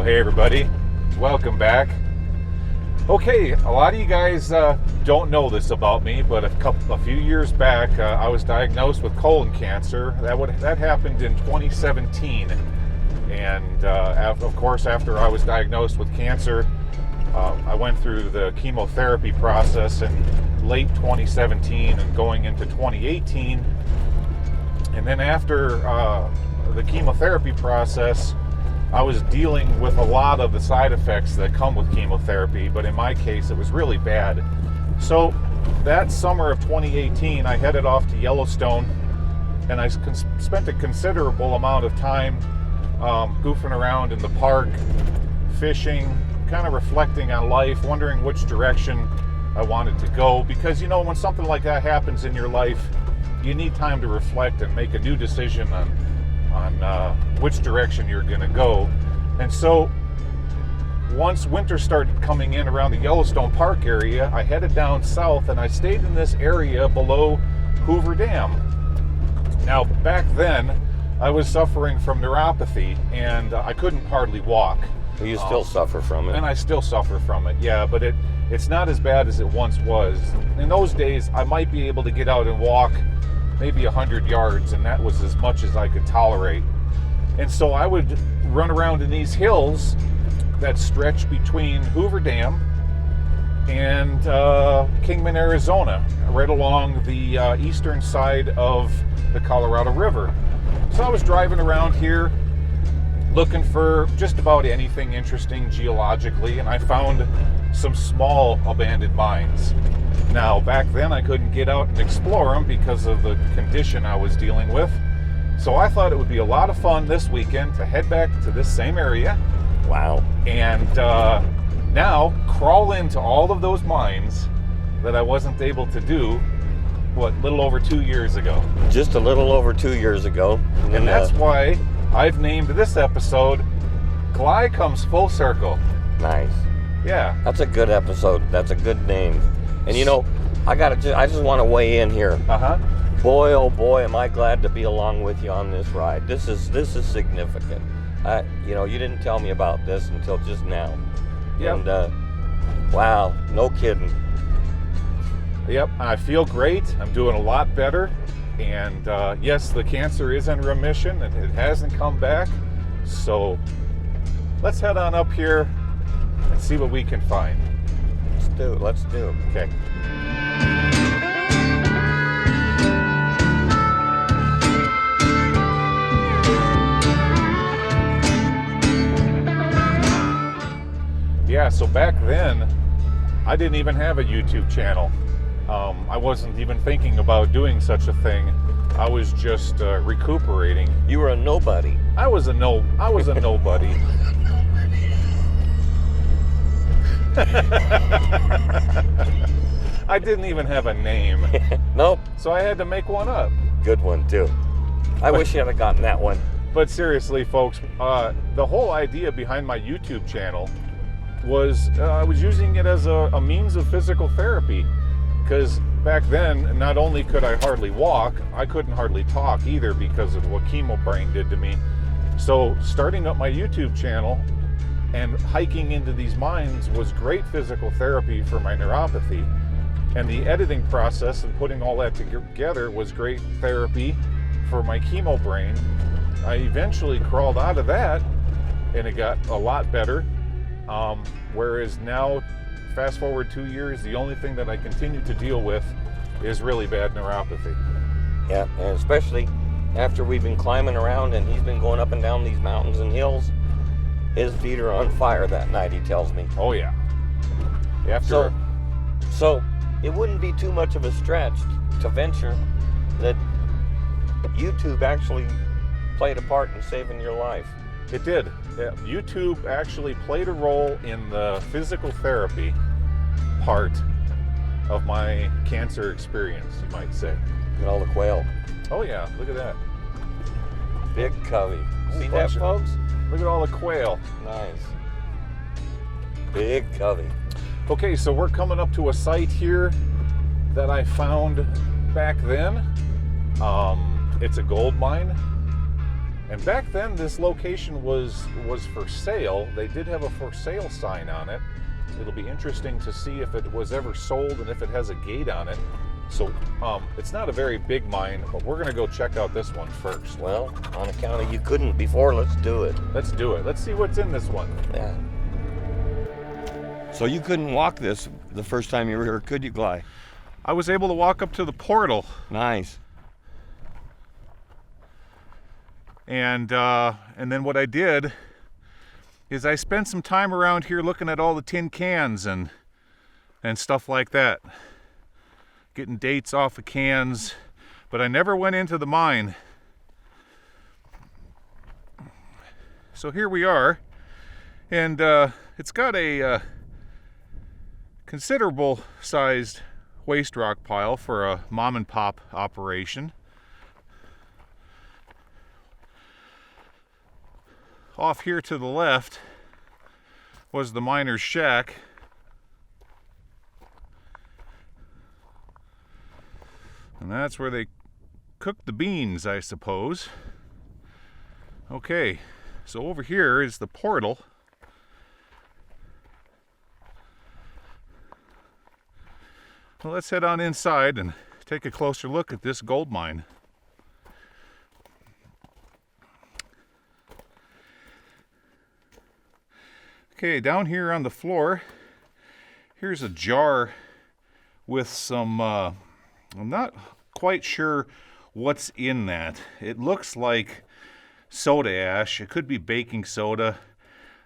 hey everybody, welcome back. Okay, a lot of you guys don't know this about me, but a few years back, I was diagnosed with colon cancer. That happened in 2017, and of course, after I was diagnosed with cancer, I went through the chemotherapy process in late 2017 and going into 2018, and then after the chemotherapy process, I was dealing with a lot of the side effects that come with chemotherapy, but in my case, it was really bad. So that summer of 2018, I headed off to Yellowstone, and I spent a considerable amount of time goofing around in the park, fishing, kind of reflecting on life, wondering which direction I wanted to go. Because, you know, when something like that happens in your life, you need time to reflect and make a new decision on which direction you're going to go. And so once winter started coming in around the Yellowstone Park area, I headed down south and I stayed in this area below Hoover Dam. Now, back then, I was suffering from neuropathy and I couldn't hardly walk. You still suffer from it. And I still suffer from it, yeah, but it's not as bad as it once was. In those days, I might be able to get out and walk maybe 100 yards, and that was as much as I could tolerate. And so I would run around in these hills that stretch between Hoover Dam and Kingman, Arizona, right along the eastern side of the Colorado River. So I was driving around here looking for just about anything interesting geologically, and I found some small abandoned mines. Now, back then I couldn't get out and explore them because of the condition I was dealing with. So I thought it would be a lot of fun this weekend to head back to this same area. Wow. And now crawl into all of those mines that I wasn't able to do, little over 2 years ago. Just a little over 2 years ago. And that's why I've named this episode Gly Comes Full Circle. Nice. Yeah. That's a good episode. That's a good name. And you know, I just want to weigh in here. Boy, oh boy, am I glad to be along with you on this ride. This is significant. You know, you didn't tell me about this until just now. Yep. And wow, no kidding. Yep, I feel great. I'm doing a lot better. And yes, the cancer is in remission and it hasn't come back. So let's head on up here and see what we can find. Let's do it. Okay. Yeah, so back then, I didn't even have a YouTube channel. I wasn't even thinking about doing such a thing. I was just recuperating. You were a nobody. I was a nobody. I didn't even have a name. Nope. So I had to make one up. Good one, too. I wish you had gotten that one. But seriously, folks, the whole idea behind my YouTube channel was I was using it as a means of physical therapy. Because back then, not only could I hardly walk, I couldn't hardly talk either because of what chemo brain did to me. So starting up my YouTube channel and hiking into these mines was great physical therapy for my neuropathy. And the editing process and putting all that together was great therapy for my chemo brain. I eventually crawled out of that and it got a lot better. Whereas now, fast forward 2 years, the only thing that I continue to deal with is really bad neuropathy. Yeah, and especially after we've been climbing around and he's been going up and down these mountains and hills. His feet are on fire that night, he tells me. Oh, yeah. So it wouldn't be too much of a stretch to venture that YouTube actually played a part in saving your life. It did. Yeah, YouTube actually played a role in the physical therapy part of my cancer experience, you might say. Look at all the quail. Oh, yeah. Look at that. Big covey. See that, bunch of- folks? Look at all the quail. Nice. Big covey. Okay, so we're coming up to a site here that I found back then. It's a gold mine. And back then, this location was for sale. They did have a for sale sign on it. It'll be interesting to see if it was ever sold and if it has a gate on it. So it's not a very big mine, but we're gonna go check out this one first. Well, on account of you couldn't before, let's do it. Let's do it. Let's see what's in this one. Yeah. So you couldn't walk this the first time you were here, could you, Gly? I was able to walk up to the portal. Nice. And then what I did is I spent some time around here looking at all the tin cans and stuff like that. Getting dates off of cans, but I never went into the mine. So here we are, and it's got a considerable sized waste rock pile for a mom and pop operation. Off here to the left was the miner's shack. And that's where they cook the beans, I suppose. Okay, so over here is the portal. Well, let's head on inside and take a closer look at this gold mine. Okay, down here on the floor, here's a jar with some, I'm not quite sure what's in that. It looks like soda ash. It could be baking soda.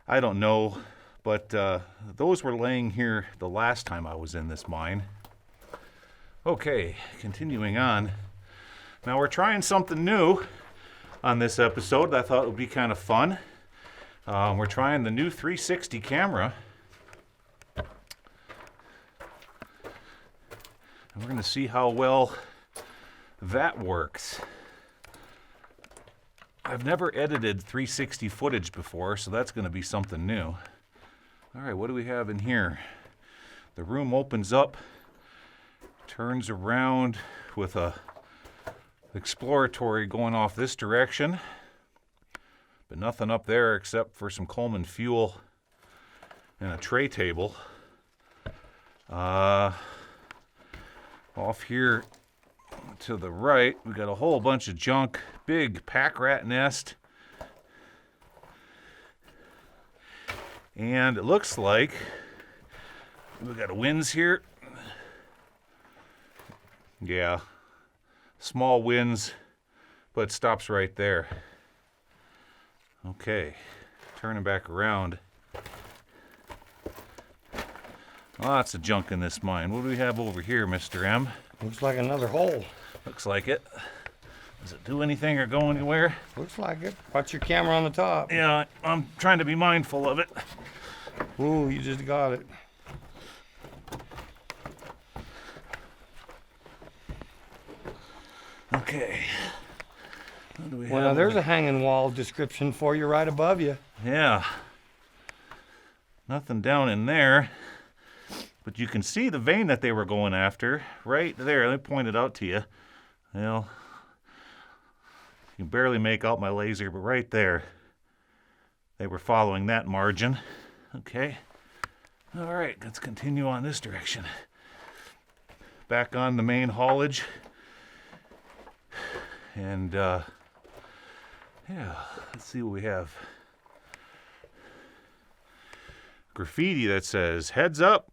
I don't know, but those were laying here the last time I was in this mine. Okay, continuing on. Now we're trying something new on this episode that I thought would be kind of fun. We're trying the new 360 camera. And we're going to see how well that works. I've never edited 360 footage before, so that's going to be something new. All right, what do we have in here? The room opens up, turns around with a exploratory going off this direction. But nothing up there except for some Coleman fuel and a tray table. Off here to the right, we got a whole bunch of junk. Big pack rat nest. And it looks like we got a winze here. Yeah, small winze, but it stops right there. Okay, turning back around. Lots of junk in this mine. What do we have over here, Mr. M? Looks like another hole. Looks like it. Does it do anything or go anywhere? Looks like it. Watch your camera on the top. Yeah, I'm trying to be mindful of it. Ooh, you just got it. Okay. Well, now there's a hanging wall description for you right above you. Yeah. Nothing down in there. But you can see the vein that they were going after right there. Let me point it out to you. Well, you can barely make out my laser, but right there, they were following that margin. Okay. All right, let's continue on this direction. Back on the main haulage. And, yeah, let's see what we have. Graffiti that says, "Heads up."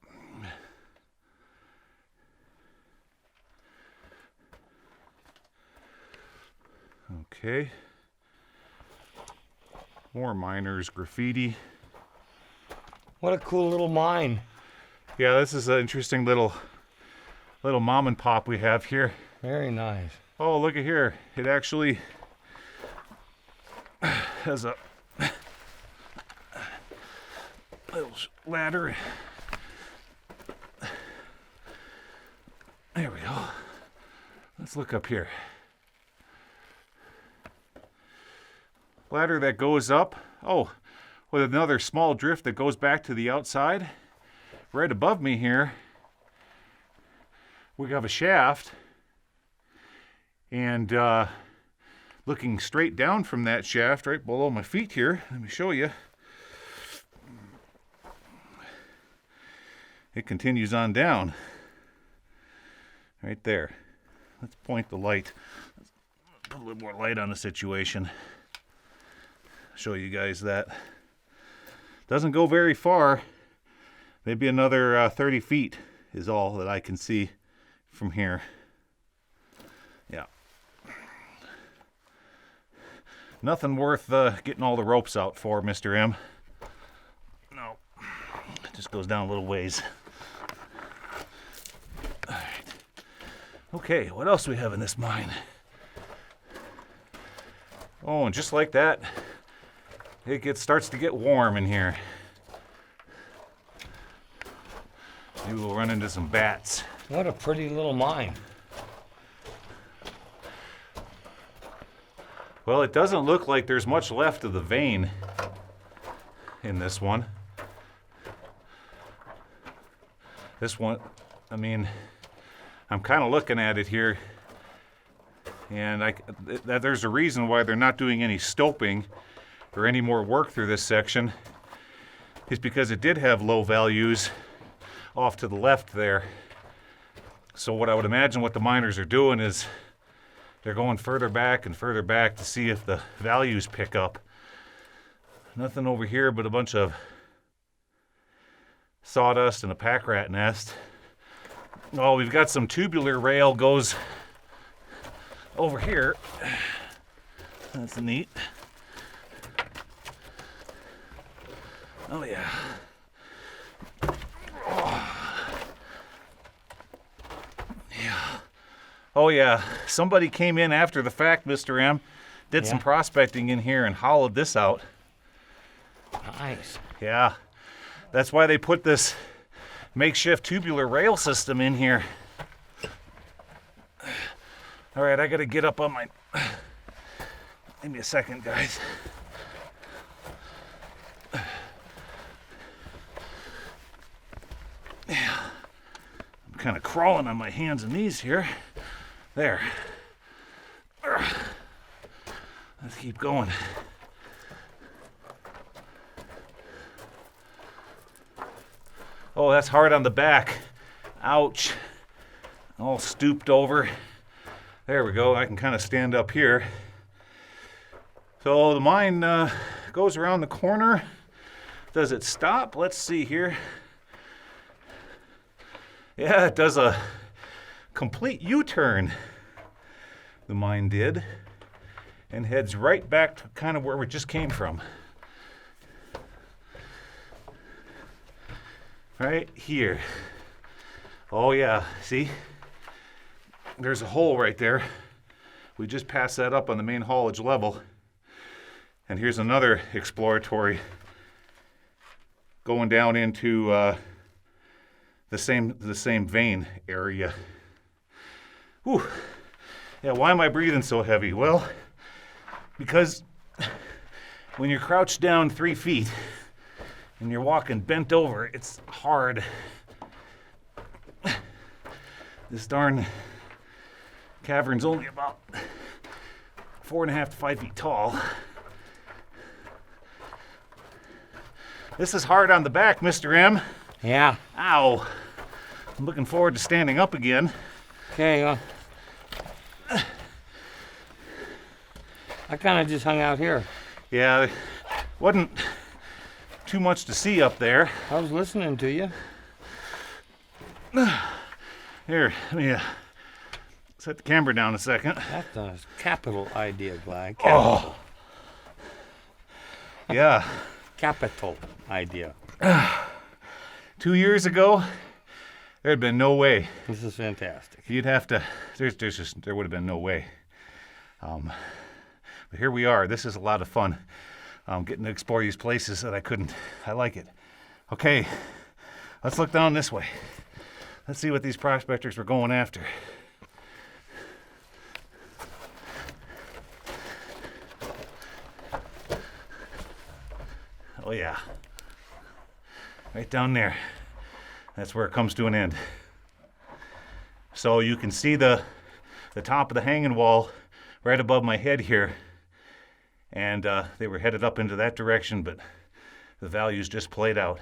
Okay. More miners graffiti. What a cool little mine. Yeah, this is an interesting little mom and pop we have here. Very nice. Oh, look at here. It actually has a little ladder. There we go. Let's look up here. Ladder that goes up. Oh, with another small drift that goes back to the outside. Right above me here, we have a shaft. And looking straight down from that shaft right below my feet here. Let me show you. It continues on down. Right there. Let's point the light. Let's put a little more light on the situation. Show you guys that. Doesn't go very far. Maybe another 30 feet is all that I can see from here. Yeah. Nothing worth getting all the ropes out for, Mr. M. No. It just goes down a little ways. All right. Okay, what else do we have in this mine? Oh, and just like that, it starts to get warm in here. Maybe we'll run into some bats. What a pretty little mine. Well, it doesn't look like there's much left of the vein in this one. This one, I mean, I'm kind of looking at it here, and there's a reason why they're not doing any stoping or any more work through this section, is because it did have low values off to the left there. So what I would imagine what the miners are doing is they're going further back and further back to see if the values pick up. Nothing over here but a bunch of sawdust and a pack rat nest. Oh, we've got some tubular rail goes over here. That's neat. Oh yeah. Oh yeah, somebody came in after the fact, Mr. M, did some prospecting in here and hollowed this out. Nice. Yeah, that's why they put this makeshift tubular rail system in here. All right, I gotta get up on my... Give me a second, guys. Yeah, I'm kind of crawling on my hands and knees here. There. Let's keep going. Oh, that's hard on the back. Ouch. All stooped over. There we go. I can kind of stand up here. So the mine goes around the corner. Does it stop? Let's see here. Yeah, it does a complete U-turn. The mine did. And heads right back to kind of where we just came from. Right here. Oh yeah, see? There's a hole right there. We just passed that up on the main haulage level. And here's another exploratory going down into the same vein area. Whew. Yeah, why am I breathing so heavy? Well, because when you're crouched down 3 feet and you're walking bent over, it's hard. This darn cavern's only about 4.5 to 5 feet tall. This is hard on the back, Mr. M. Yeah. Ow. I'm looking forward to standing up again. Okay, I kind of just hung out here. Yeah, wasn't too much to see up there. I was listening to you. Here, let me set the camera down a second. That's a capital idea, Gly. Oh. Yeah. Capital idea. 2 years ago, there had been no way. This is fantastic. You'd have to, there would have been no way. But here we are. This is a lot of fun. Getting to explore these places that I couldn't. I like it. Okay, let's look down this way. Let's see what these prospectors were going after. Oh yeah. Right down there. That's where it comes to an end. So you can see the top of the hanging wall right above my head here. And they were headed up into that direction, but the values just played out.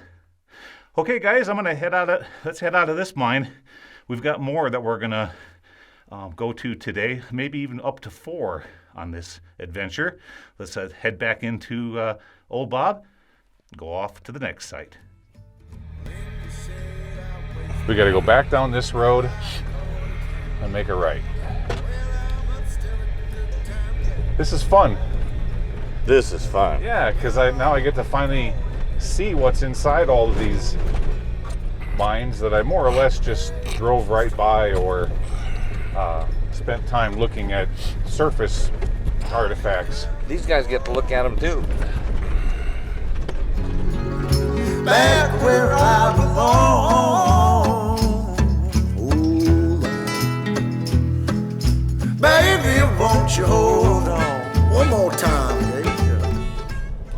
Okay, guys, let's head out of this mine. We've got more that we're gonna go to today, maybe even up to 4 on this adventure. Let's head back into Old Bob, go off to the next site. We gotta go back down this road and make a right. This is fun. This is fun. Yeah, because now I get to finally see what's inside all of these mines that I more or less just drove right by or spent time looking at surface artifacts. These guys get to look at them too. Back where I belong. Ooh, baby, won't you hold on one more time?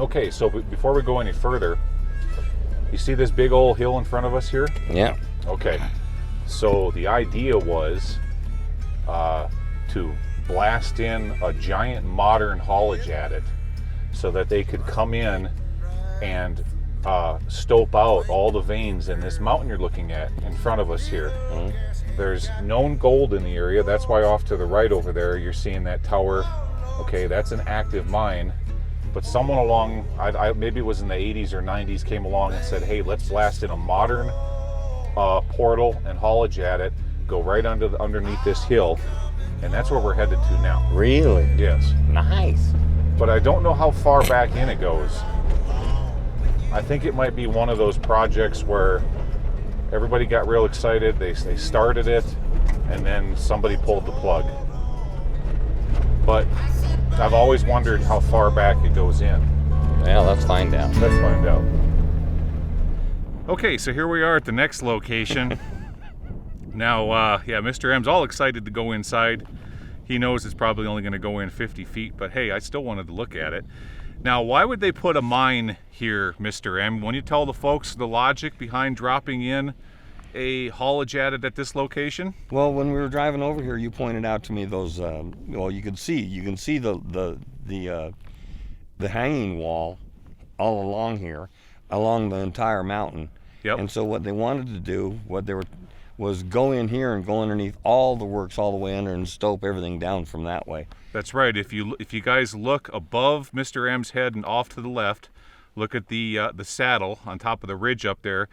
Okay, so before we go any further, you see this big old hill in front of us here? Yeah. Okay, so the idea was to blast in a giant modern haulage at it so that they could come in and stope out all the veins in this mountain you're looking at in front of us here. Mm-hmm. There's known gold in the area. That's why off to the right over there you're seeing that tower. Okay, that's an active mine. But someone along, maybe it was in the 80s or 90s, came along and said, hey, let's blast in a modern portal and haulage at it, go right underneath this hill, and that's where we're headed to now. Really? Yes. Nice. But I don't know how far back in it goes. I think it might be one of those projects where everybody got real excited, they started it, and then somebody pulled the plug. But I've always wondered how far back it goes in. Yeah, let's find out. Let's find out. Okay, so here we are at the next location. Now, yeah, Mr. M's all excited to go inside. He knows it's probably only going to go in 50 feet, but hey, I still wanted to look at it. Now, why would they put a mine here, Mr. M? When you tell the folks the logic behind dropping in a haulage at it at this location? Well, when we were driving over here, you pointed out to me those. Well, you can see the hanging wall all along here, along the entire mountain. Yep. And so what they wanted to do, was go in here and go underneath all the works all the way under and stope everything down from that way. That's right. If you guys look above Mr. M's head and off to the left, look at the saddle on top of the ridge up there.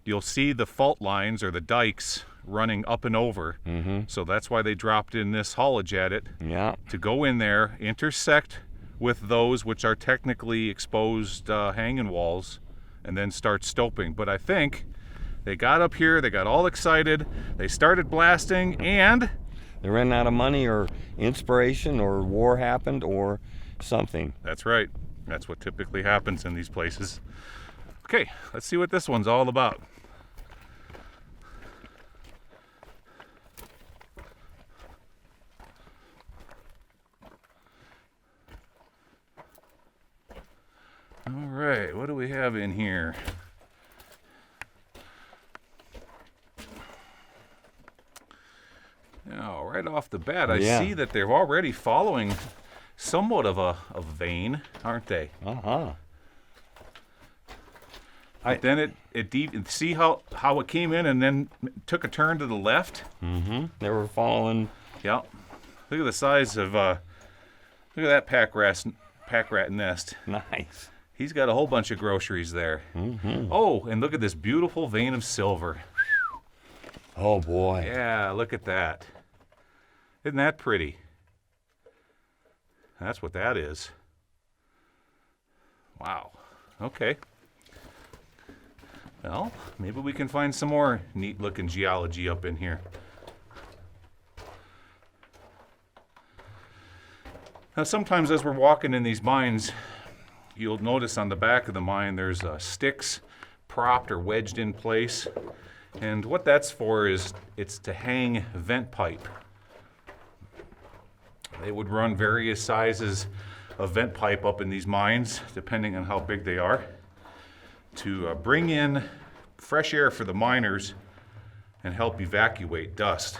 You'll see the fault lines or the dikes running up and over. Mm-hmm. So that's why they dropped in this haulage at it. Yeah. To go in there, intersect with those which are technically exposed hanging walls, and then start stoping. But I think they got up here, they got all excited, they started blasting, and they ran out of money or inspiration, or war happened or something. That's right. That's what typically happens in these places. Okay, let's see what this one's all about. All right, what do we have in here? Now, right off the bat, I see that they're already following somewhat of a vein, aren't they? Uh-huh. Then it see how it came in and then took a turn to the left? Mm-hmm. They were following. Yep. Look at the size of, look at that pack rat nest. Nice. He's got a whole bunch of groceries there. Mm-hmm. Oh, and look at this beautiful vein of silver. Oh, boy. Yeah, look at that. Isn't that pretty? That's what that is. Wow. Okay. Well, maybe we can find some more neat-looking geology up in here. Now, sometimes as we're walking in these mines, you'll notice on the back of the mine there's sticks propped or wedged in place. And what that's for is it's to hang vent pipe. They would run various sizes of vent pipe up in these mines, depending on how big they are, to bring in fresh air for the miners and help evacuate dust.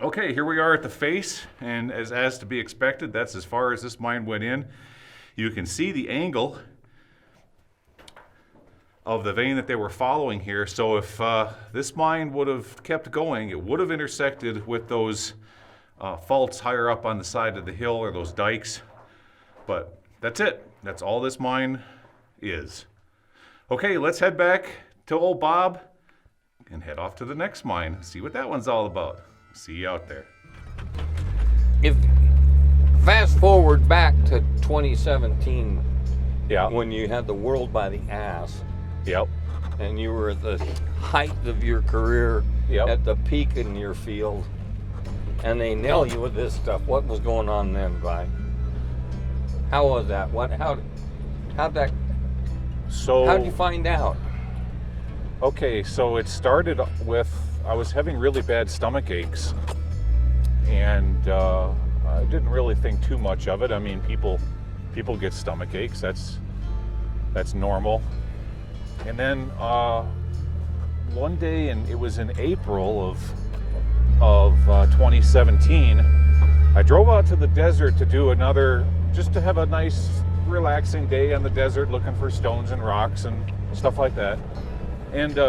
Okay, here we are at the face, and as to be expected, that's as far as this mine went in. You can see the angle of the vein that they were following here. So if this mine would have kept going, it would have intersected with those faults higher up on the side of the hill, or those dikes. But that's it. That's all this mine is. Okay, let's head back to old Bob and head off to the next mine, see what that one's all about. See you out there. If fast forward back to 2017, when you had the world by the ass, and you were at the height of your career, at the peak in your field, and they nail you with this stuff. What was going on then, Gly? How was that? How'd you find out? Okay, so it started with, I was having really bad stomach aches, and I didn't really think too much of it. I mean, people get stomach aches. That's normal. And then one day, and it was in April of 2017, I drove out to the desert to do just to have a nice, relaxing day on the desert, looking for stones and rocks and stuff like that. And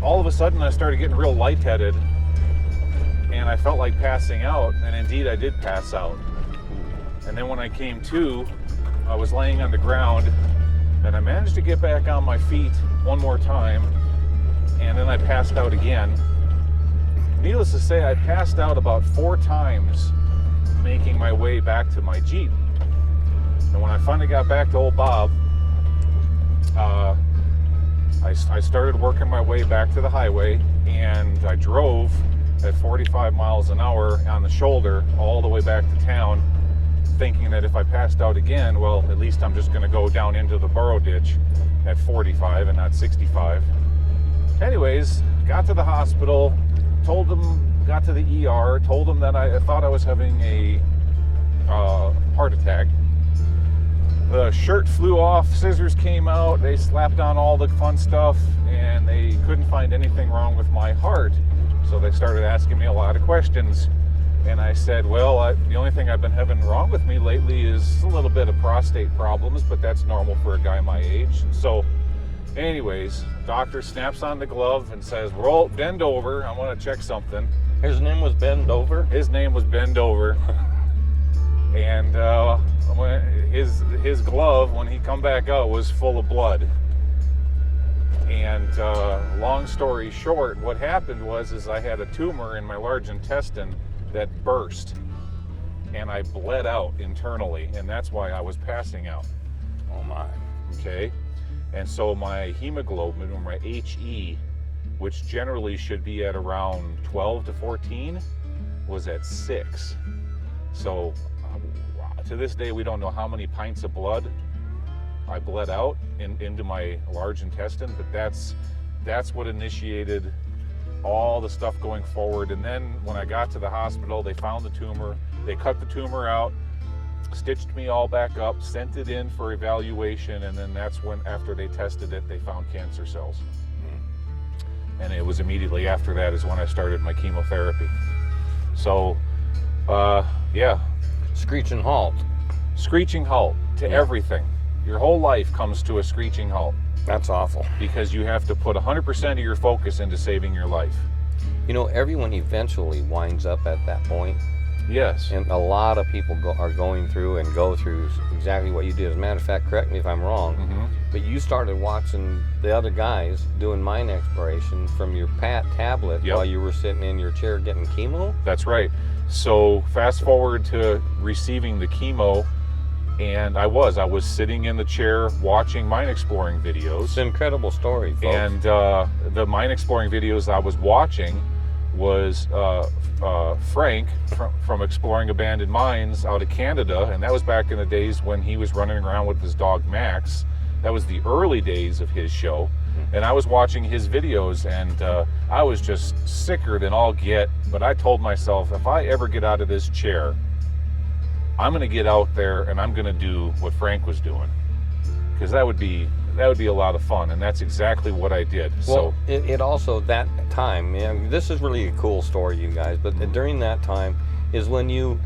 all of a sudden I started getting real lightheaded, and I felt like passing out, and indeed I did pass out. And then when I came to, I was laying on the ground, and I managed to get back on my feet one more time, and then I passed out again. Needless to say, I passed out about 4 times making my way back to my Jeep. And when I finally got back to old Bob, I started working my way back to the highway, and I drove at 45 miles an hour on the shoulder all the way back to town, thinking that if I passed out again, well, at least I'm just going to go down into the burrow ditch at 45 and not 65. Anyways, got to the hospital, got to the ER, told them that I thought I was having a heart attack. The shirt flew off, scissors came out, they slapped on all the fun stuff, and they couldn't find anything wrong with my heart. So they started asking me a lot of questions. And I said, well, the only thing I've been having wrong with me lately is a little bit of prostate problems, but that's normal for a guy my age. So anyways, doctor snaps on the glove and says, well, bend over, I want to check something. His name was Bend Over? His name was Bend Over. And his glove, when he come back out, was full of blood. And long story short, what happened was I had a tumor in my large intestine that burst, and I bled out internally, and that's why I was passing out. Oh my. Okay. And so my hemoglobin, or my HE, which generally should be at around 12 to 14, was at 6. So to this day, we don't know how many pints of blood I bled out into my large intestine, but that's what initiated all the stuff going forward. And then when I got to the hospital, they found the tumor, they cut the tumor out, stitched me all back up, sent it in for evaluation, and then that's when, after they tested it, they found cancer cells. And it was immediately after that is when I started my chemotherapy. So, yeah. Screeching halt. Screeching halt to everything. Your whole life comes to a screeching halt. That's awful. Because you have to put 100% of your focus into saving your life. You know, everyone eventually winds up at that point. Yes. And a lot of people are going through and go through exactly what you did. As a matter of fact, correct me if I'm wrong, but you started watching the other guys doing mine exploration from your tablet while you were sitting in your chair getting chemo? That's right. So fast forward to receiving the chemo, and I was sitting in the chair watching mine exploring videos. It's an incredible story, folks. And the mine exploring videos I was watching was Frank from Exploring Abandoned Mines out of Canada, and that was back in the days when he was running around with his dog Max. That was the early days of his show. And I was watching his videos, and I was just sicker than all get. But I told myself, if I ever get out of this chair, I'm going to get out there and I'm going to do what Frank was doing, because that would be that would be a lot of fun, and that's exactly what I did. Well, it also, that time, this is really a cool story, you guys, but during that time is when you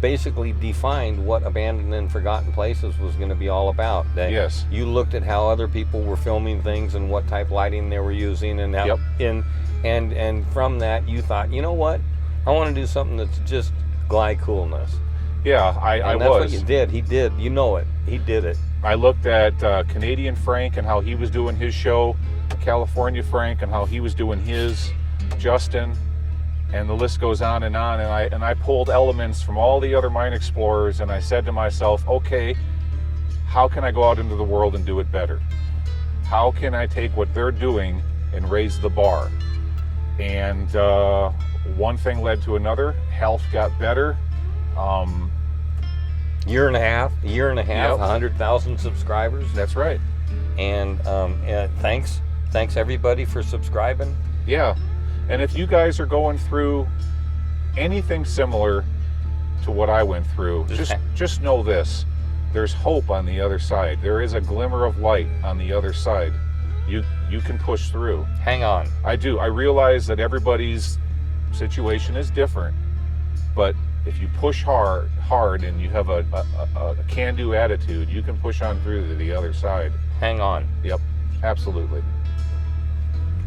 basically defined what abandoned and forgotten places was going to be all about. That yes. You looked at how other people were filming things and what type lighting they were using, and how, and from that you thought, you know what, I want to do something that's just Gly Coolness. Yeah, I that's was. what you did. He did. You know it. He did it. I looked at Canadian Frank and how he was doing his show, California Frank and how he was doing his, Justin, and the list goes on. And I pulled elements from all the other mine explorers, and I said to myself, okay, how can I go out into the world and do it better? How can I take what they're doing and raise the bar? And one thing led to another. Health got better. Year and a half, Yep. 100,000 subscribers. That's right. And thanks everybody for subscribing. Yeah, and if you guys are going through anything similar to what I went through, just know this: there's hope on the other side. There is a glimmer of light on the other side. You can push through. Hang on. I do. I realize that everybody's situation is different, but if you push hard and you have a can-do attitude, you can push on through to the other side. Hang on. Yep, absolutely.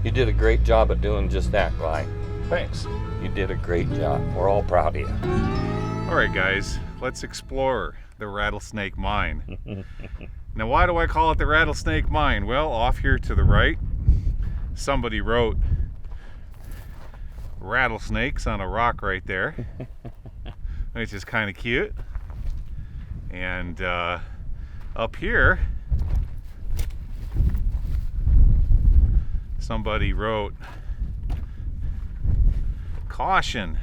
You did a great job of doing just that, Gly. Thanks. You did a great job. We're all proud of you. All right, guys, let's explore the Rattlesnake Mine. Now, why do I call it the Rattlesnake Mine? Well, off here to the right, somebody wrote rattlesnakes on a rock right there, which is kind of cute. And up here, somebody wrote, caution,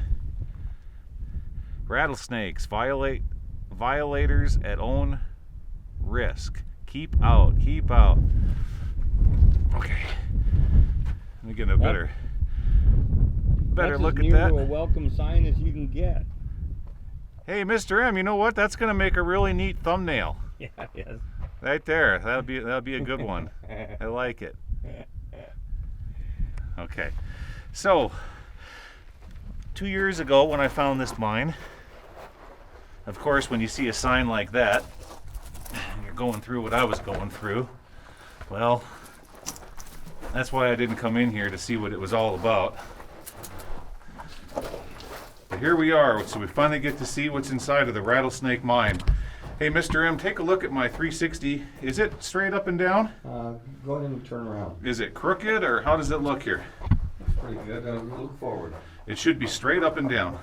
rattlesnakes, violators at own risk. Keep out. Okay, let me get a better look at that. That's as near to a welcome sign as you can get. Hey, Mr. M, you know what? That's gonna make a really neat thumbnail. Yeah, yes. Right there. That'll be a good one. I like it. Okay, so 2 years ago when I found this mine, of course, when you see a sign like that, you're going through what I was going through. Well, that's why I didn't come in here to see what it was all about. But here we are, so we finally get to see what's inside of the Rattlesnake Mine. Hey, Mr. M, take a look at my 360. Is it straight up and down? Go ahead and turn around. Is it crooked, or how does it look here? That's pretty good. Look forward. It should be straight up and down.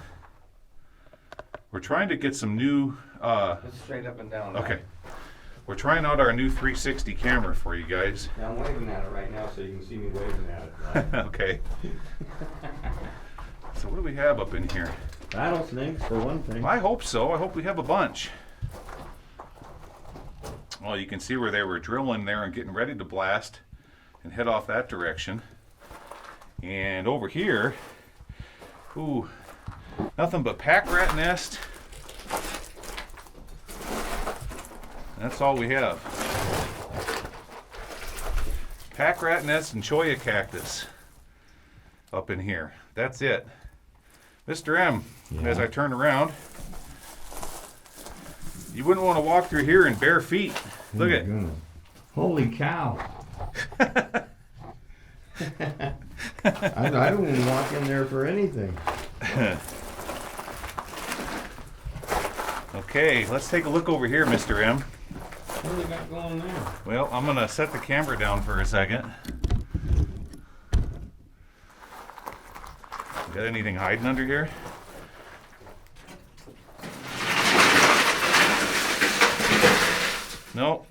We're trying to get some new... It's straight up and down. Okay. We're trying out our new 360 camera for you guys. Yeah, I'm waving at it right now so you can see me waving at it. Okay. So what do we have up in here? Rattlesnakes, for one thing. I hope so. I hope we have a bunch. Well, you can see where they were drilling there and getting ready to blast and head off that direction. And over here, ooh, nothing but pack rat nest. That's all we have. Pack rat nest and cholla cactus up in here. That's it. Mr. M, as I turn around, you wouldn't want to walk through here in bare feet. Look at it. Holy cow. I don't even walk in there for anything. Okay, let's take a look over here, Mr. M. What do they got going there? Well, I'm going to set the camera down for a second. Got anything hiding under here? Nope.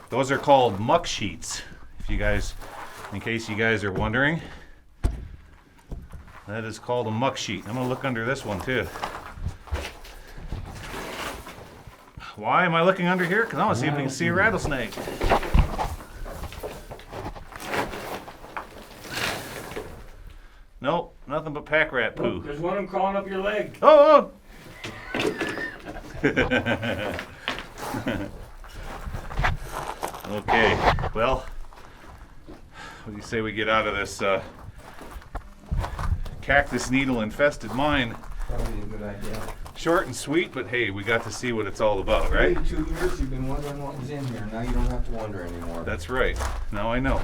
Those are called muck sheets. If you guys, in case you guys are wondering, that is called a muck sheet. I'm gonna look under this one too. Why am I looking under here? Because I want to see if we can see a rattlesnake. Nope, nothing but pack rat poo. There's one of them crawling up your leg. Oh! Okay, well, what do you say we get out of this cactus needle infested mine? Probably a good idea. Short and sweet, but hey, we got to see what it's all about, right? 2 years you've been wondering what was in here. Now you don't have to wonder anymore. That's right. Now I know.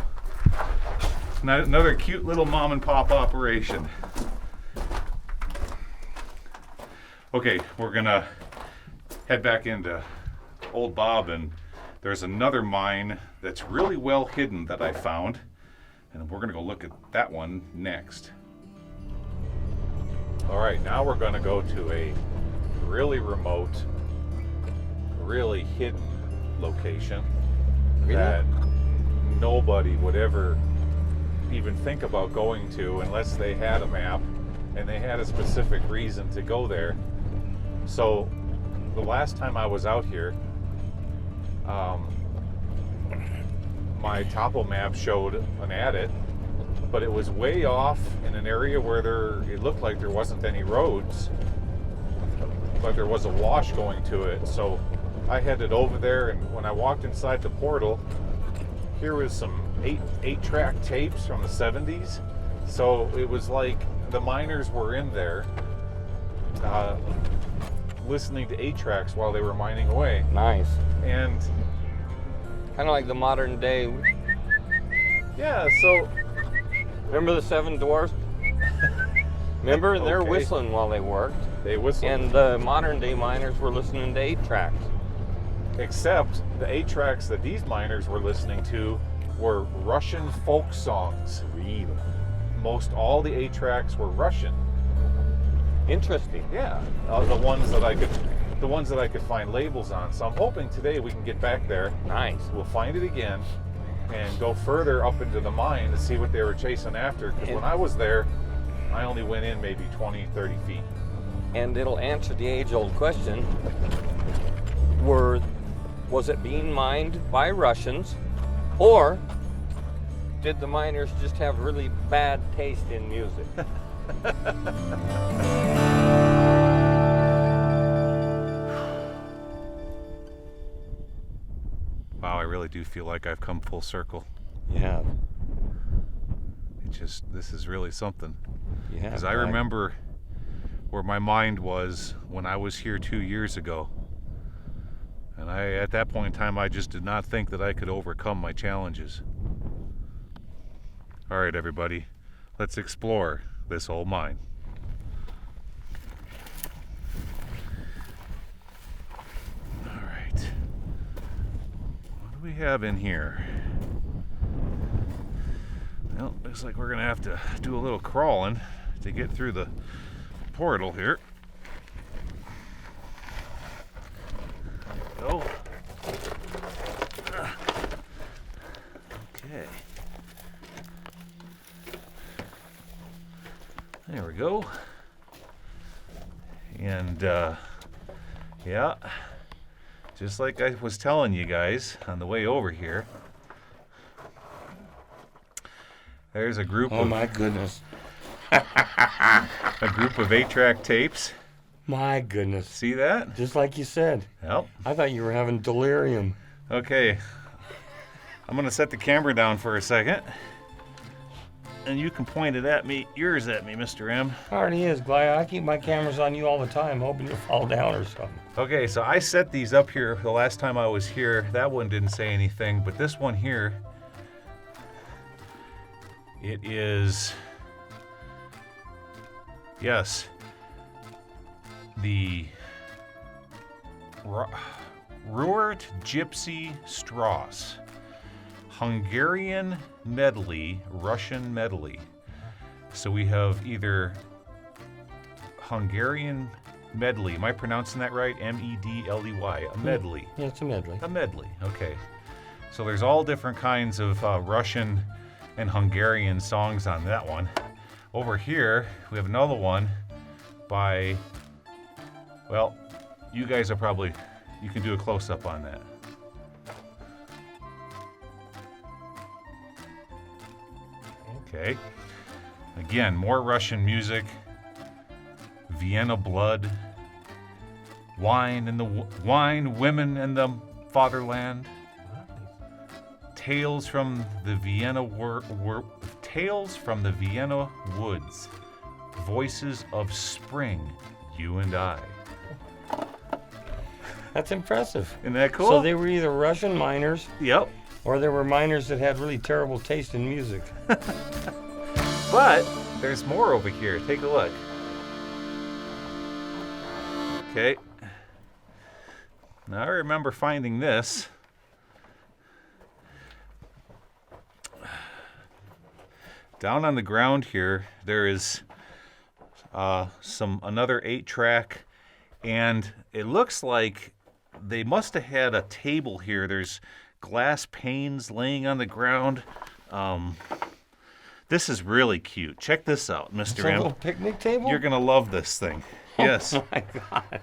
Another cute little mom and pop operation. Okay, we're gonna head back into Old Bob, and there's another mine that's really well hidden that I found, and we're gonna go look at that one next. All right, now we're gonna go to a really remote, really hidden location that nobody would ever even think about going to unless they had a map and they had a specific reason to go there. So the last time I was out here, my topo map showed an adit, but it was way off in an area where it looked like there wasn't any roads, but there was a wash going to it. So I headed over there, and when I walked inside the portal, here was some 8-track tapes from the 70s. So it was like the miners were in there listening to 8-tracks while they were mining away. Nice. And kind of like the modern day. Yeah, so remember the Seven Dwarfs? Remember? They're Okay. whistling while they worked. They whistled. And the modern day miners were listening to 8-tracks. Except the 8-tracks that these miners were listening to were Russian folk songs. Really? Most all the 8-tracks were Russian. Interesting. Yeah, the ones that I could find labels on. So I'm hoping today we can get back there. Nice. We'll find it again and go further up into the mine to see what they were chasing after. Because when I was there, I only went in maybe 20, 30 feet. And it'll answer the age-old question: was it being mined by Russians, or did the miners just have really bad taste in music? Wow, I really do feel like I've come full circle. Yeah. This is really something. Yeah. Because I remember where my mind was when I was here 2 years ago. And at that point in time, I just did not think that I could overcome my challenges. All right, everybody, let's explore this old mine. All right. What do we have in here? Well, looks like we're gonna have to do a little crawling to get through the portal here. There we go. Okay. There we go. And yeah, just like I was telling you guys on the way over here, there's a group Oh my goodness. a group of 8-track tapes. My goodness. See that? Just like you said. Yep. I thought you were having delirium. Okay. I'm gonna set the camera down for a second. And you can point it at me, yours at me, Mr. M. Already is, Gly. I keep my cameras on you all the time, hoping you'll fall down or something. Okay, so I set these up here the last time I was here. That one didn't say anything, but this one here, it is, yes, the Ruert Gypsy Strauss. Hungarian medley, Russian medley. So we have either Hungarian medley. Am I pronouncing that right? M-E-D-L-E-Y. A medley. Yeah, it's a medley. A medley. Okay. So there's all different kinds of Russian and Hungarian songs on that one. Over here, we have another one by, well, you guys are probably, you can do a close-up on that. Okay. Again, more Russian music. Vienna Blood. Wine, women, and the Fatherland. Tales from the Vienna Tales from the Vienna Woods. Voices of Spring, You and I. That's impressive. Isn't that cool? So they were either Russian miners, Yep. or they were miners that had really terrible taste in music. But there's more over here. Take a look. Okay. Now I remember finding this. Down on the ground here, there is another 8-track, and it looks like they must have had a table here. There's glass panes laying on the ground. This is really cute. Check this out, Mr. It's a M. little picnic table? You're gonna love this thing. Yes. Oh my God.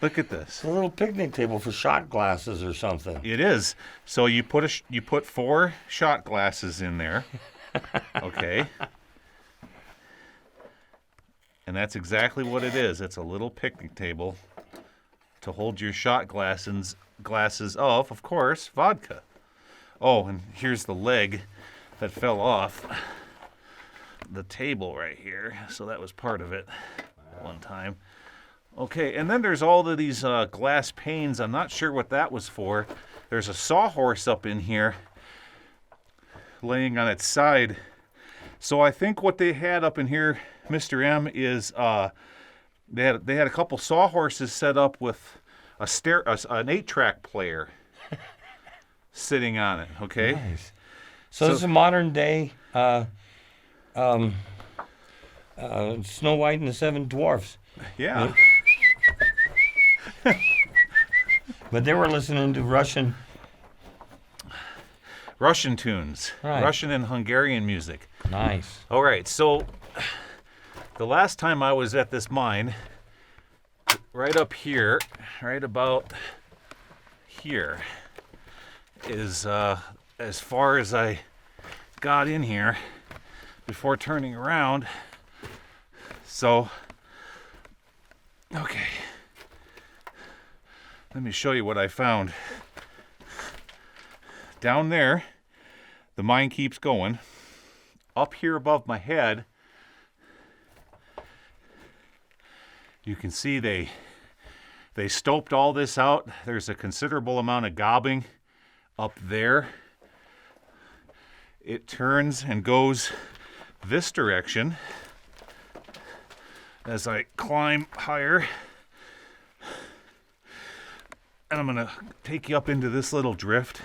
Look at this. It's a little picnic table for shot glasses or something. It is. So you put 4 shot glasses in there. Okay. And that's exactly what it is. It's a little picnic table to hold your shot glasses of course, vodka. Oh, and here's the leg that fell off the table right here. So that was part of it one time. Okay, and then there's all of these glass panes. I'm not sure what that was for. There's a sawhorse up in here laying on its side. So I think what they had up in here, Mr. M, is they had a couple sawhorses set up with an 8-track player sitting on it. Okay. Nice. So this is a modern day Snow White and the Seven Dwarfs. Yeah. But they were listening to Russian tunes. Right. Russian and Hungarian music. Nice. All right, so the last time I was at this mine, right up here, right about here, is as far as I got in here before turning around. So, okay. Let me show you what I found. Down there, the mine keeps going. Up here above my head, you can see they stoped all this out. There's a considerable amount of gobbing up there. It turns and goes this direction as I climb higher. And I'm gonna take you up into this little drift.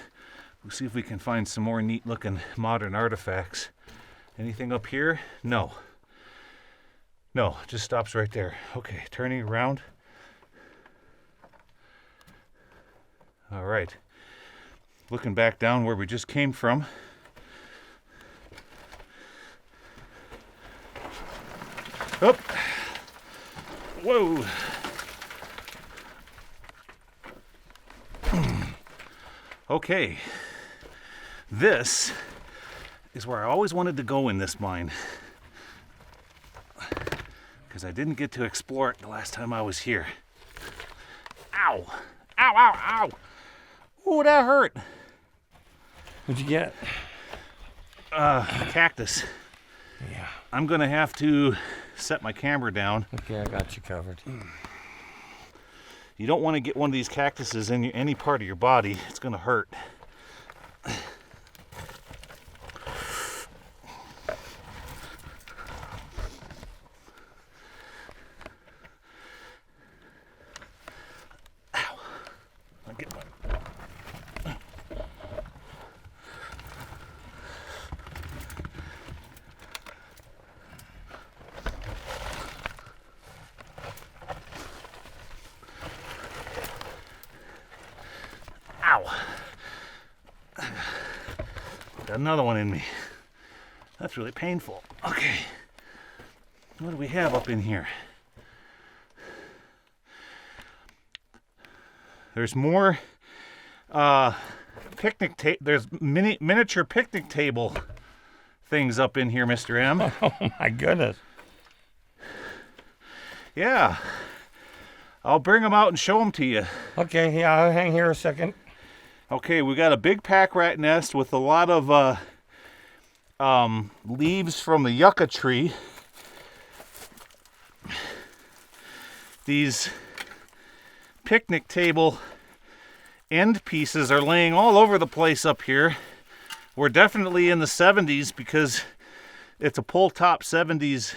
We'll see if we can find some more neat looking modern artifacts. Anything up here? No. No, it just stops right there. Okay, turning around. All right. Looking back down where we just came from. Up. Whoa. Okay. This is where I always wanted to go in this mine, because I didn't get to explore it the last time I was here. Ow! Ow, ow, ow! Ooh, that hurt! What'd you get? A cactus. Yeah. I'm gonna have to set my camera down. Okay, I got you covered. You don't want to get one of these cactuses in any part of your body. It's gonna hurt. Got another one in me. That's really painful. Okay. What do we have up in here? There's more there's miniature picnic table things up in here, Mr. M. Oh my goodness. Yeah. I'll bring them out and show them to you. Okay, yeah, I'll hang here a second. Okay, we got a big pack rat nest with a lot of leaves from the yucca tree. These picnic table end pieces are laying all over the place up here. We're definitely in the 70s because it's a pull top 70s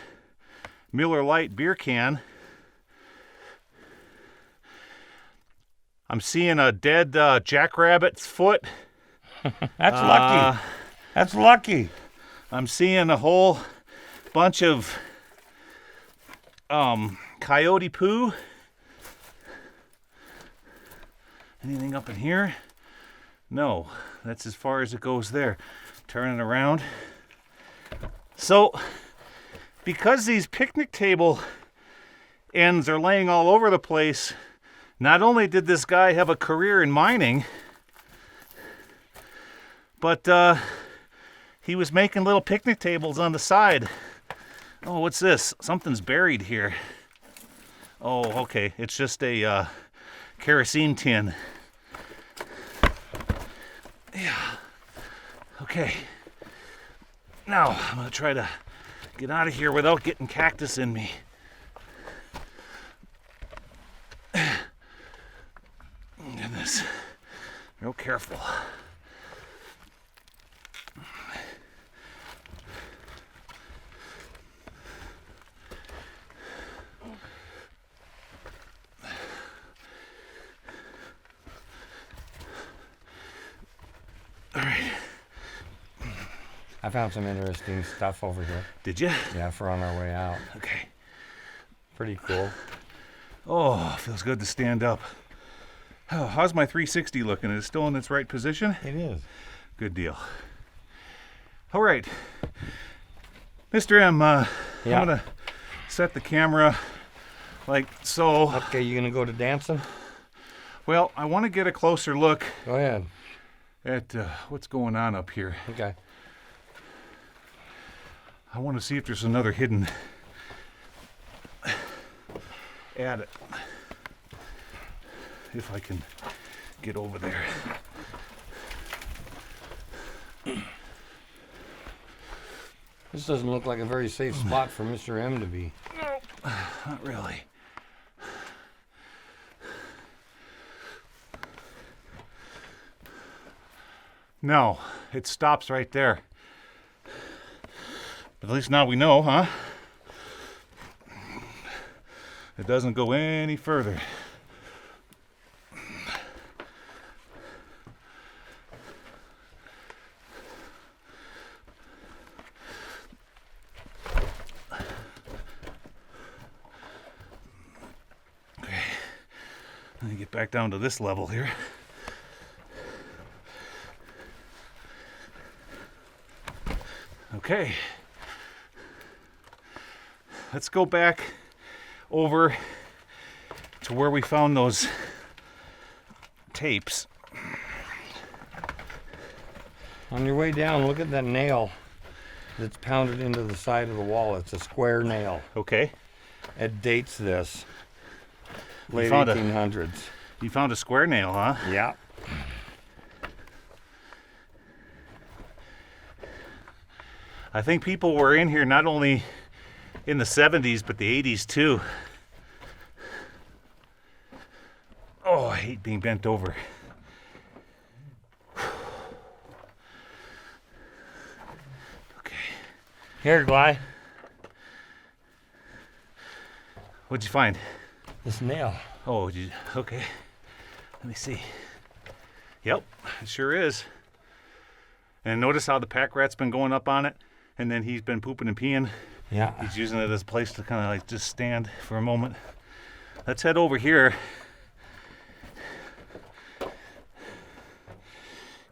Miller Lite beer can. I'm seeing a dead jackrabbit's foot. That's lucky. That's lucky. I'm seeing a whole bunch of coyote poo. Anything up in here? No, that's as far as it goes there. Turning around. So, because these picnic table ends are laying all over the place, not only did this guy have a career in mining, but he was making little picnic tables on the side. Oh, what's this? Something's buried here. Oh, okay. It's just a kerosene tin. Yeah. Okay. Now, I'm going to try to get out of here without getting cactus in me. Goodness. Real careful. All right. I found some interesting stuff over here. Did you? Yeah, for on our way out. Okay. Pretty cool. Oh, feels good to stand up. Oh, how's my 360 looking? Is it still in its right position? It is. Good deal. All right. Mr. M, Yeah. I'm going to set the camera like so. Okay, you gonna go to dancing? Well, I want to get a closer look Go ahead. at what's going on up here. Okay. I want to see if there's another hidden adit. If I can get over there. This doesn't look like a very safe spot for Mr. M to be. Nope, not really. No, it stops right there. But at least now we know, huh? It doesn't go any further. Okay, let me get back down to this level here. Okay, let's go back over to where we found those tapes. On your way down, look at that nail that's pounded into the side of the wall. It's a square nail. Okay, It dates this. Late found 1800s. you found a square nail, huh? Yeah. I think people were in here not only in the 70s, but the 80s too. Oh, I hate being bent over. Okay, Here, Gly. what'd you find? This nail. Oh, okay. Let me see. Yep, it sure is. And notice how the pack rat's been going up on it, and then he's been pooping and peeing. Yeah. He's using it as a place to kind of like just stand for a moment. Let's head over here.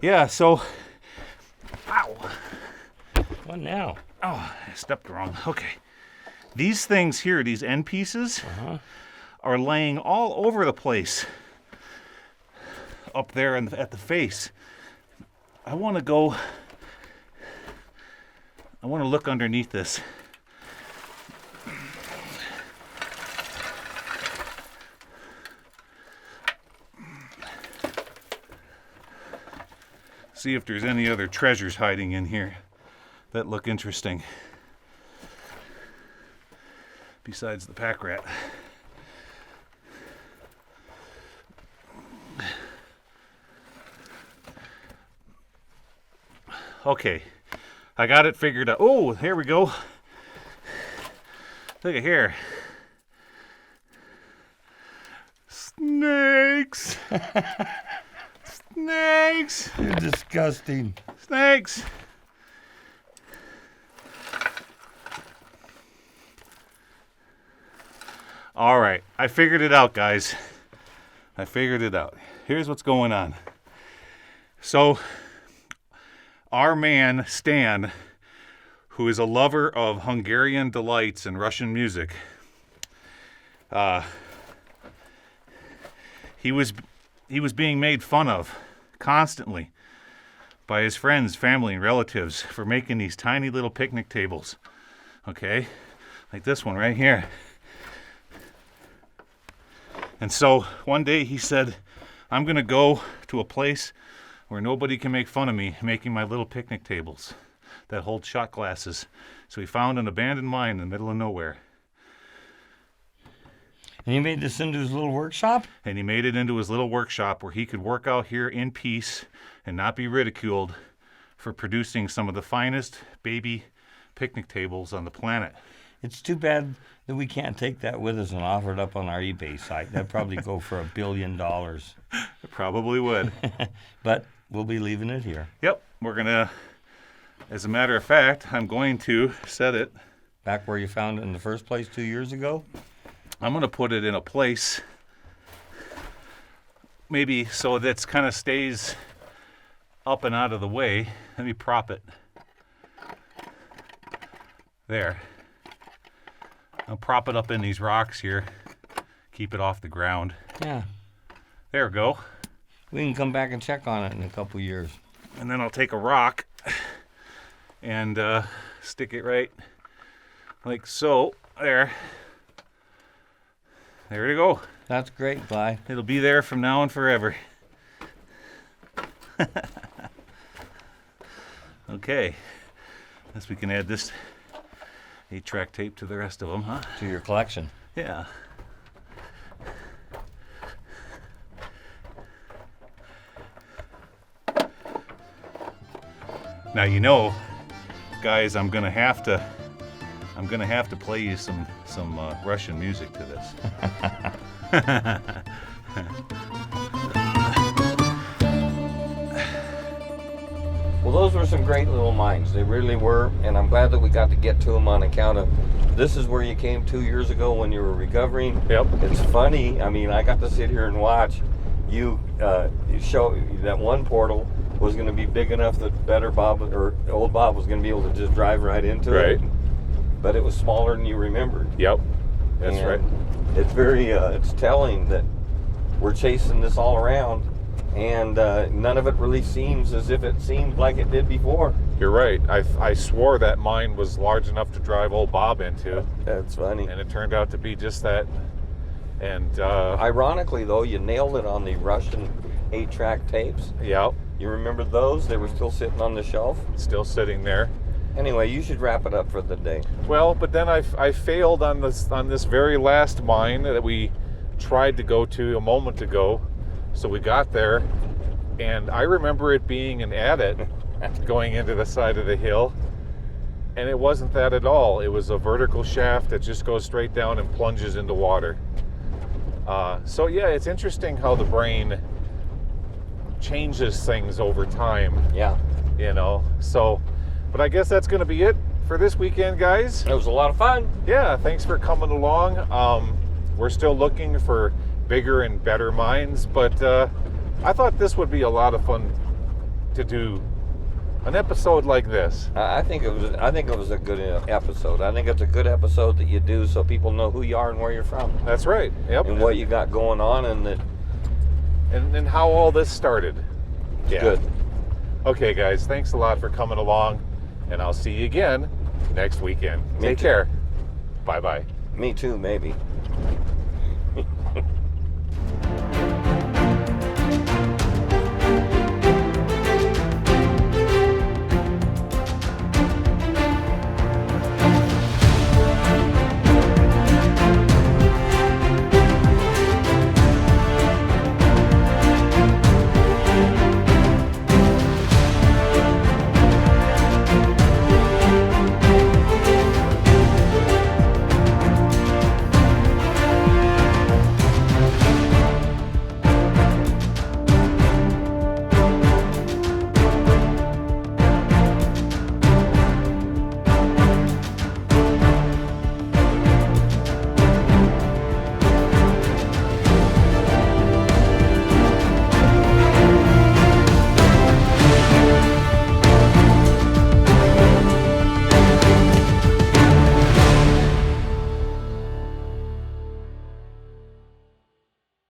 Yeah, so, ow. What now? Oh, I stepped wrong. Okay. These things here, these end pieces, are laying all over the place up there at the face. I want to look underneath this. see if there's any other treasures hiding in here that look interesting. Besides the pack rat. Okay, I got it figured out. Oh, here we go. Look at here. Snakes. Snakes. You're disgusting. Snakes. All right, I figured it out, guys. I figured it out. Here's what's going on. So, our man, Stan, who is a lover of Hungarian delights and Russian music, he was being made fun of constantly by his friends, family, and relatives for making these tiny little picnic tables. Okay? Like this one right here. And so one day he said, I'm going to go to a place where nobody can make fun of me making my little picnic tables that hold shot glasses. So he found an abandoned mine in the middle of nowhere. And he made this into his little workshop? And he made it into his little workshop where he could work out here in peace and not be ridiculed for producing some of the finest baby picnic tables on the planet. It's too bad that we can't take that with us and offer it up on our eBay site. That'd probably go for $1 billion. It probably would. But we'll be leaving it here. Yep, we're going to, as a matter of fact, I'm going to set it. Back where you found it in the first place 2 years ago? I'm going to put it in a place maybe so that it kind of stays up and out of the way. Let me prop it. There. I'll prop it up in these rocks here. Keep it off the ground. Yeah. There we go. We can come back and check on it in a couple years. And then I'll take a rock and stick it right like so. There. There you go. That's great, Gly. It'll be there from now and forever. Okay. Guess we can add this 8-track tape to the rest of them, huh? To your collection. Yeah. Now you know, guys, I'm gonna have to play you some Russian music to this. Well, those were some great little mines. They really were, and I'm glad that we got to get to them on account of this is where you came 2 years ago when you were recovering. Yep. It's funny. I mean, I got to sit here and watch you show that one portal was going to be big enough that old Bob was going to be able to just drive right into it. Right. But it was smaller than you remembered. Yep. That's And right. It's very, it's telling that we're chasing this all around, and none of it really seems as if it seemed like it did before. You're right. I swore that mine was large enough to drive old Bob into, That's funny. and it turned out to be just that. And Ironically, though, you nailed it on the Russian 8-track tapes. yep, You remember those? They were still sitting on the shelf. still sitting there. Anyway, you should wrap it up for the day. Well, but then I failed on this very last mine that we tried to go to a moment ago. So we got there, and I remember it being an adit going into the side of the hill, and it wasn't that at all. It was a vertical shaft that just goes straight down and plunges into water. So yeah, it's interesting how the brain changes things over time. Yeah. You know, so, but I guess that's going to be it for this weekend, guys. It was a lot of fun. Yeah, thanks for coming along. We're still looking for bigger and better mines, but I thought this would be a lot of fun to do an episode like this. I think it was a good episode. I think it's a good episode that you do so people know who you are and where you're from. That's right. Yep. And what you got going on, and that. And how all this started. Yeah. Good. Okay, guys, thanks a lot for coming along, and I'll see you again next weekend. Me Take too. care. Bye-bye. Me too, maybe.